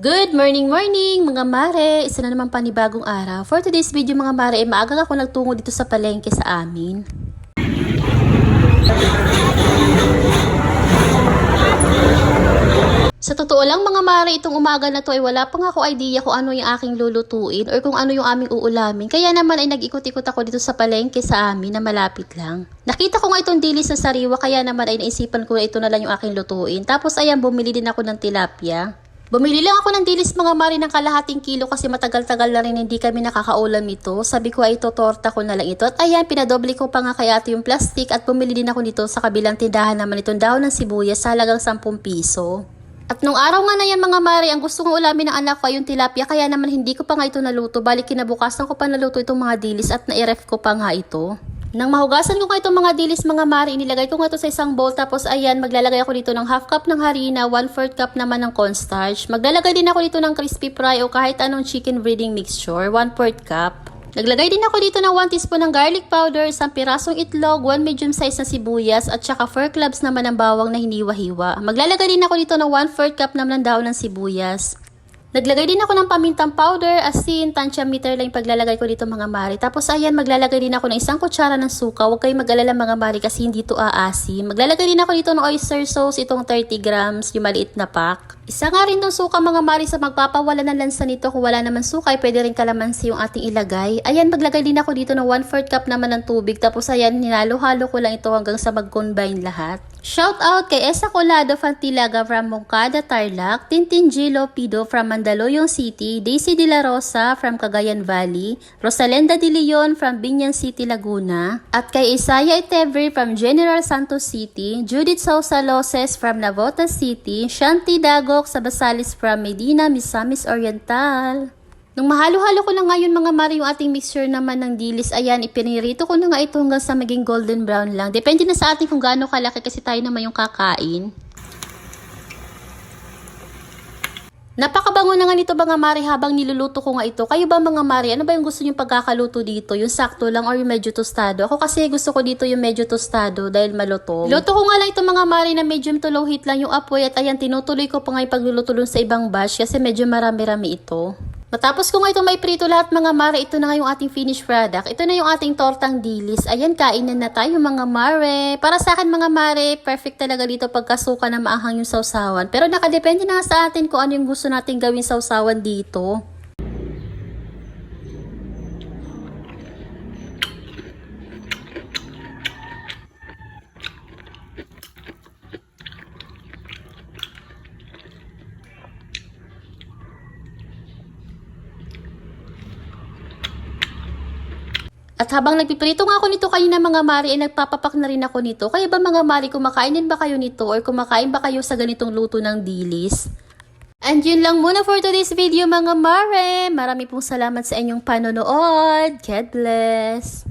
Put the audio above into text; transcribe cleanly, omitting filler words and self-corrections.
Good morning mga mare! Isa na naman panibagong araw. For today's video mga mare, maaga ako nagtungo dito sa palengke sa amin. Sa totoo lang mga mare, itong umaga na to ay wala pang ako idea kung ano yung aking lulutuin or kung ano yung aming uulamin. Kaya naman ay nag-ikot-ikot ako dito sa palengke sa amin na malapit lang. Nakita ko nga itong dilis sa sariwa kaya naman ay naisipan ko na ito na lang yung aking lutuin. Tapos ayan, bumili din ako ng tilapia. Bumili lang ako ng dilis mga mari ng kalahating kilo kasi matagal-tagal na rin hindi kami nakakaulam ito. Sabi ko ay totorta ko na lang ito. At ayan, pinadoble ko pa nga kaya ito yung plastic at bumili din ako nito sa kabilang tindahan naman itong dahon ng sibuyas sa halagang 10 piso. At nung araw nga na yan mga mari, ang gusto kong ulamin ng anak ko ay yung tilapia kaya naman hindi ko pa nga ito naluto. Balik kinabukasan ko pa naluto itong mga dilis at na-ref ko pa nga ito. Nang mahugasan ko nga itong mga dilis mga mari, inilagay ko nga ito sa isang bowl. Tapos ayan, maglalagay ako dito ng half cup ng harina, 1/4 cup naman ng cornstarch. Maglalagay din ako dito ng crispy fry o kahit anong chicken breading mixture, 1/4 cup. Naglagay din ako dito ng 1 teaspoon ng garlic powder, 1 pirasong itlog, 1 medium size na sibuyas, at saka 4 cloves naman ng bawang na hiniwa-hiwa. Maglalagay din ako dito ng 1/4 cup naman ng dahon ng sibuyas. Naglagay din ako ng pamintang powder, asin, tansya meter lang yung paglalagay ko dito mga mari. Tapos ayan, maglalagay din ako ng 1 kutsara ng suka. Huwag kayong mag-alala mga mari kasi hindi ito aasim. Maglalagay din ako dito ng oyster sauce, itong 30 grams, yung maliit na pack. Isa nga rin ng suka mga mari sa magpapawala ng lansa nito. Kung wala naman suka, ay pwede rin kalamansi yung ating ilagay. Ayan, maglagay din ako dito ng 1/4 cup naman ng tubig. Tapos ayan, hinalo-halo ko lang ito hanggang sa mag-combine lahat. Shout out kay Esa Colado Fantilaga from Moncada, Tarlac, Tintin G. Lopido from Mandaluyong City, Daisy De La Rosa from Cagayan Valley, Rosalenda De Leon from Binyan City, Laguna, at kay Isaya Itever from General Santos City, Judith Sousa Loses from Navotas City, Shanti Dagok sa Basales from Medina, Misamis Oriental. Nung mahalo-halo ko na ngayon mga mari yung ating mixture naman ng dilis, ayan, ipinirito ko na nga ito hanggang sa maging golden brown lang. Depende na sa atin kung gaano kalaki kasi tayo naman yung kakain. Napakabango na nga nito mga mari habang niluluto ko nga ito. Kayo ba mga mari, ano ba yung gusto nyo pagkakaluto dito? Yung sakto lang or yung medyo tostado? Ako kasi gusto ko dito yung medyo tostado dahil malutong. Luto ko nga lang ito mga mari na medium to low heat lang yung apoy at ayan, tinutuloy ko pa nga yung pagluluto dun sa ibang batch kasi medyo marami-rami ito. Matapos ko nga ito may prito lahat mga mare, ito na nga yung ating finished product. Ito na yung ating tortang dilis. Ayan, kainan na tayo mga mare. Para sa akin mga mare, perfect talaga dito pagkasuka na maanghang yung sausawan. Pero nakadepende na sa atin kung ano yung gusto natin gawin sausawan dito. At habang nagpiprito nga ako nito kanina mga mari, ay nagpapapak na rin ako nito. Kaya ba mga mari, kumakain din ba kayo nito or kumakain ba kayo sa ganitong luto ng dilis? And yun lang muna for today's video mga mare. Marami pong salamat sa inyong panonood. God bless!